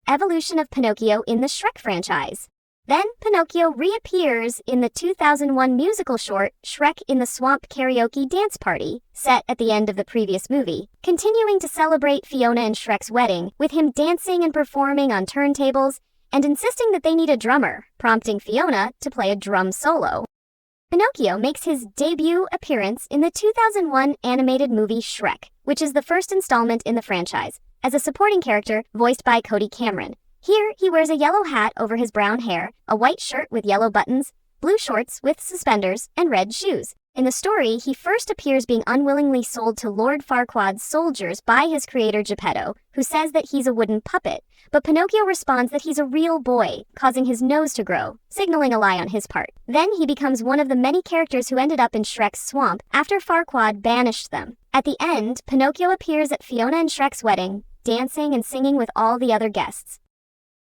Evolution of Pinocchio in the Shrek franchise. Then, Pinocchio reappears in the 2001 musical short Shrek in the Swamp Karaoke Dance Party, set at the end of the previous movie, continuing to celebrate Fiona and Shrek's wedding, with him dancing and performing on turntables, and insisting that they need a drummer, prompting Fiona to play a drum solo. Pinocchio makes his debut appearance in the 2001 animated movie Shrek, which is the first installment in the franchise, as a supporting character voiced by Cody Cameron. Here, he wears a yellow hat over his brown hair, a white shirt with yellow buttons, blue shorts with suspenders, and red shoes. In the story, he first appears being unwillingly sold to Lord Farquaad's soldiers by his creator Geppetto, who says that he's a wooden puppet, but Pinocchio responds that he's a real boy, causing his nose to grow, signaling a lie on his part. Then he becomes one of the many characters who ended up in Shrek's swamp after Farquaad banished them. At the end, Pinocchio appears at Fiona and Shrek's wedding, dancing and singing with all the other guests.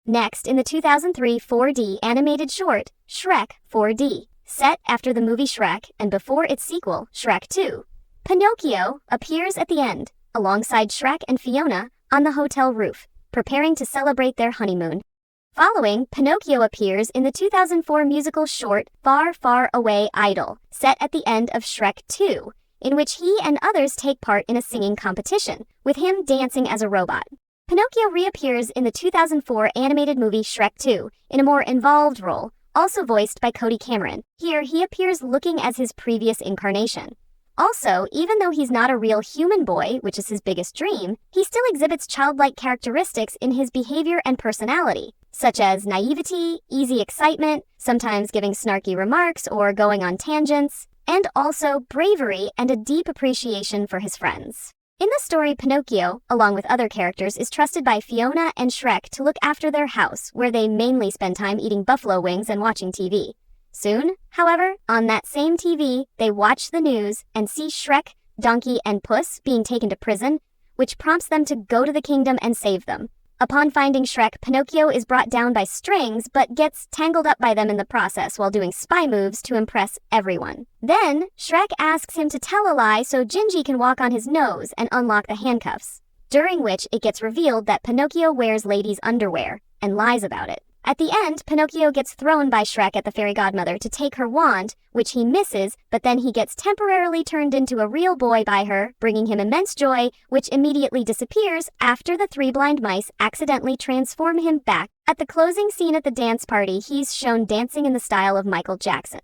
Next, in the 2003 4D animated short, Shrek 4D, set after the movie Shrek and before its sequel, Shrek 2, Pinocchio appears at the end, alongside Shrek and Fiona, on the hotel roof, preparing to celebrate their honeymoon. Following, Pinocchio appears in the 2004 musical short Far, Far Away Idol, set at the end of Shrek 2, in which he and others take part in a singing competition, with him dancing as a robot. Pinocchio reappears in the 2004 animated movie Shrek 2, in a more involved role, also voiced by Cody Cameron. Here, he appears looking as his previous incarnation. Also, even though he's not a real human boy, which is his biggest dream, he still exhibits childlike characteristics in his behavior and personality, such as naivety, easy excitement, sometimes giving snarky remarks or going on tangents, and also bravery and a deep appreciation for his friends. In the story, Pinocchio, along with other characters, is trusted by Fiona and Shrek to look after their house, where they mainly spend time eating buffalo wings and watching TV. Soon, however, on that same TV, they watch the news and see Shrek, Donkey, and Puss being taken to prison, which prompts them to go to the kingdom and save them. Upon finding Shrek, Pinocchio is brought down by strings, but gets tangled up by them in the process while doing spy moves to impress everyone. Then, Shrek asks him to tell a lie so Gingy can walk on his nose and unlock the handcuffs, during which it gets revealed that Pinocchio wears ladies' underwear, and lies about it. At the end, Pinocchio gets thrown by Shrek at the fairy godmother to take her wand, which he misses, but then he gets temporarily turned into a real boy by her, bringing him immense joy, which immediately disappears after the three blind mice accidentally transform him back. At the closing scene at the dance party, he's shown dancing in the style of Michael Jackson.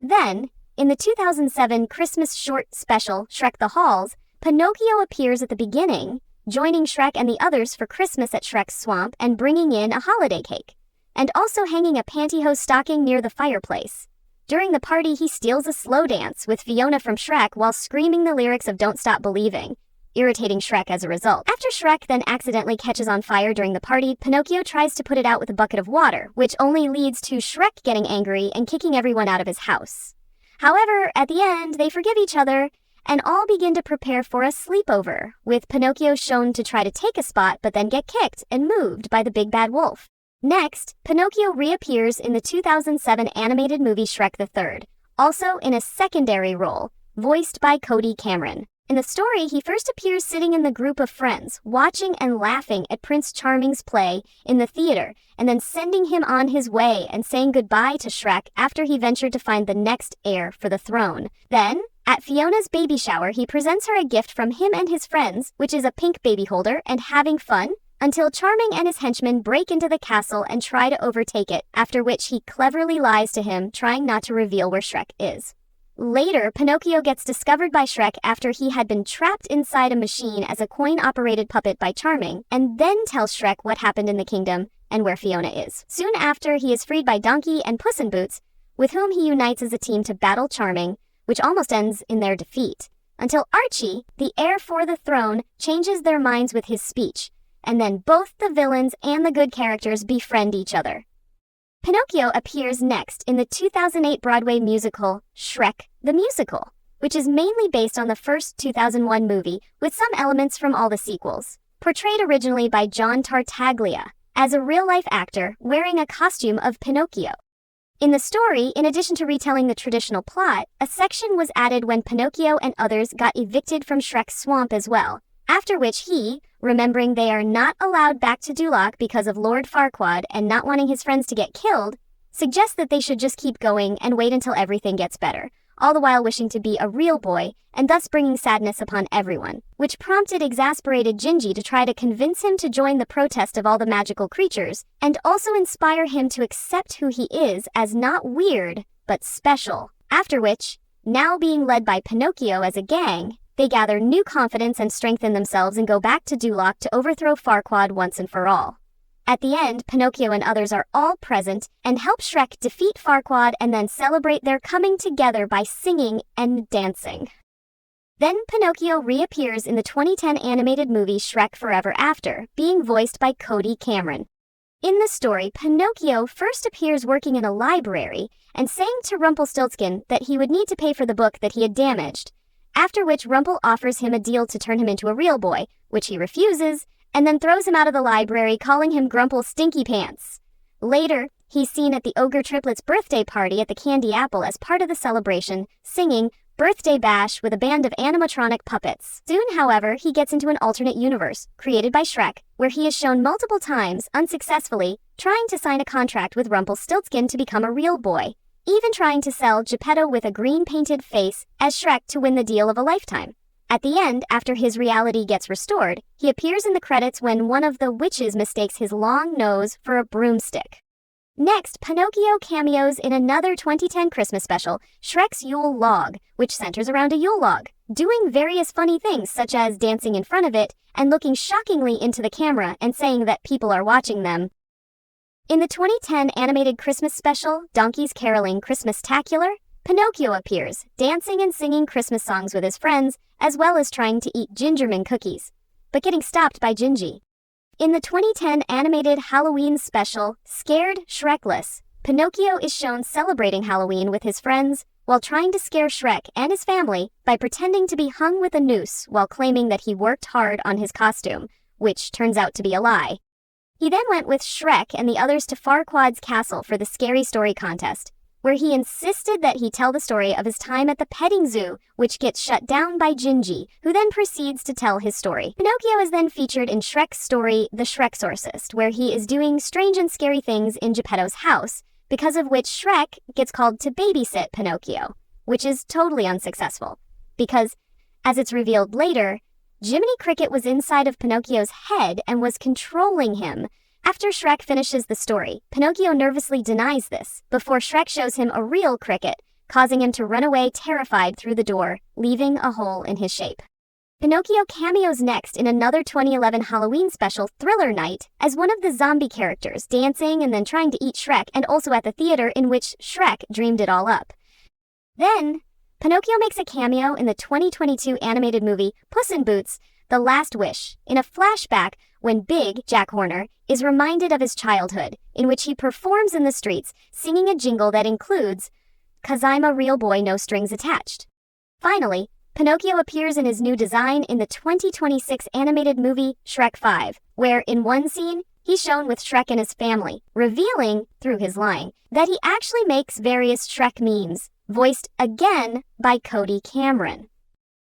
Then, in the 2007 Christmas short special, Shrek the Halls, Pinocchio appears at the beginning, joining Shrek and the others for Christmas at Shrek's swamp and bringing in a holiday cake, and also hanging a pantyhose stocking near the fireplace. During the party, he steals a slow dance with Fiona from Shrek while screaming the lyrics of Don't Stop Believing, irritating Shrek as a result. After Shrek then accidentally catches on fire during the party, Pinocchio tries to put it out with a bucket of water, which only leads to Shrek getting angry and kicking everyone out of his house. However, at the end, they forgive each other and all begin to prepare for a sleepover, with Pinocchio shown to try to take a spot but then get kicked and moved by the big bad wolf. Next, Pinocchio reappears in the 2007 animated movie Shrek the Third, also in a secondary role, voiced by Cody Cameron. In the story, he first appears sitting in the group of friends, watching and laughing at Prince Charming's play in the theater, and then sending him on his way and saying goodbye to Shrek after he ventured to find the next heir for the throne. Then, at Fiona's baby shower, he presents her a gift from him and his friends, which is a pink baby holder, and having fun, until Charming and his henchmen break into the castle and try to overtake it, after which he cleverly lies to him, trying not to reveal where Shrek is. Later, Pinocchio gets discovered by Shrek after he had been trapped inside a machine as a coin-operated puppet by Charming, and then tells Shrek what happened in the kingdom and where Fiona is. Soon after, he is freed by Donkey and Puss in Boots, with whom he unites as a team to battle Charming, which almost ends in their defeat, until Archie, the heir for the throne, changes their minds with his speech, and then both the villains and the good characters befriend each other. Pinocchio appears next in the 2008 Broadway musical, Shrek the Musical, which is mainly based on the first 2001 movie, with some elements from all the sequels. Portrayed originally by John Tartaglia, as a real-life actor wearing a costume of Pinocchio. In the story, in addition to retelling the traditional plot, a section was added when Pinocchio and others got evicted from Shrek's swamp as well, after which he, remembering they are not allowed back to Duloc because of Lord Farquaad and not wanting his friends to get killed, suggests that they should just keep going and wait until everything gets better, all the while wishing to be a real boy, and thus bringing sadness upon everyone, which prompted exasperated Gingy to try to convince him to join the protest of all the magical creatures, and also inspire him to accept who he is as not weird, but special. After which, now being led by Pinocchio as a gang, they gather new confidence and strengthen themselves and go back to Duloc to overthrow Farquaad once and for all. At the end, Pinocchio and others are all present and help Shrek defeat Farquaad and then celebrate their coming together by singing and dancing. Then Pinocchio reappears in the 2010 animated movie Shrek Forever After, being voiced by Cody Cameron. In the story, Pinocchio first appears working in a library and saying to Rumpelstiltskin that he would need to pay for the book that he had damaged, after which Rumpel offers him a deal to turn him into a real boy, which he refuses, and then throws him out of the library, calling him Grumple Stinky Pants. Later, he's seen at the Ogre Triplets' birthday party at the Candy Apple as part of the celebration, singing Birthday Bash with a band of animatronic puppets. Soon, however, he gets into an alternate universe, created by Shrek, where he is shown multiple times, unsuccessfully, trying to sign a contract with Rumpelstiltskin to become a real boy, even trying to sell Geppetto with a green-painted face as Shrek to win the deal of a lifetime. At the end, after his reality gets restored, he appears in the credits when one of the witches mistakes his long nose for a broomstick. Next, Pinocchio cameos in another 2010 Christmas special, Shrek's Yule Log, which centers around a Yule log, doing various funny things such as dancing in front of it and looking shockingly into the camera and saying that people are watching them. In the 2010 animated Christmas special, Donkey's Caroling Christmas-tacular, Pinocchio appears, dancing and singing Christmas songs with his friends, as well as trying to eat Gingerman cookies, but getting stopped by Gingy. In the 2010 animated Halloween special, Scared Shrekless, Pinocchio is shown celebrating Halloween with his friends, while trying to scare Shrek and his family by pretending to be hung with a noose while claiming that he worked hard on his costume, which turns out to be a lie. He then went with Shrek and the others to Farquaad's castle for the Scary Story contest, where he insisted that he tell the story of his time at the petting zoo, which gets shut down by Gingy, who then proceeds to tell his story. Pinocchio is then featured in Shrek's story, The Shreksorcist, where he is doing strange and scary things in Geppetto's house, because of which Shrek gets called to babysit Pinocchio, which is totally unsuccessful, because, as it's revealed later, Jiminy Cricket was inside of Pinocchio's head and was controlling him. After Shrek finishes the story, Pinocchio nervously denies this, before Shrek shows him a real cricket, causing him to run away terrified through the door, leaving a hole in his shape. Pinocchio cameos next in another 2011 Halloween special, Thriller Night, as one of the zombie characters, dancing and then trying to eat Shrek, and also at the theater in which Shrek dreamed it all up. Then, Pinocchio makes a cameo in the 2022 animated movie Puss in Boots: The Last Wish, in a flashback when Big Jack Horner is reminded of his childhood, in which he performs in the streets, singing a jingle that includes, "'Cause I'm a real boy, no strings attached." Finally, Pinocchio appears in his new design in the 2026 animated movie Shrek 5, where in one scene, he's shown with Shrek and his family, revealing, through his line, that he actually makes various Shrek memes, voiced again by Cody Cameron.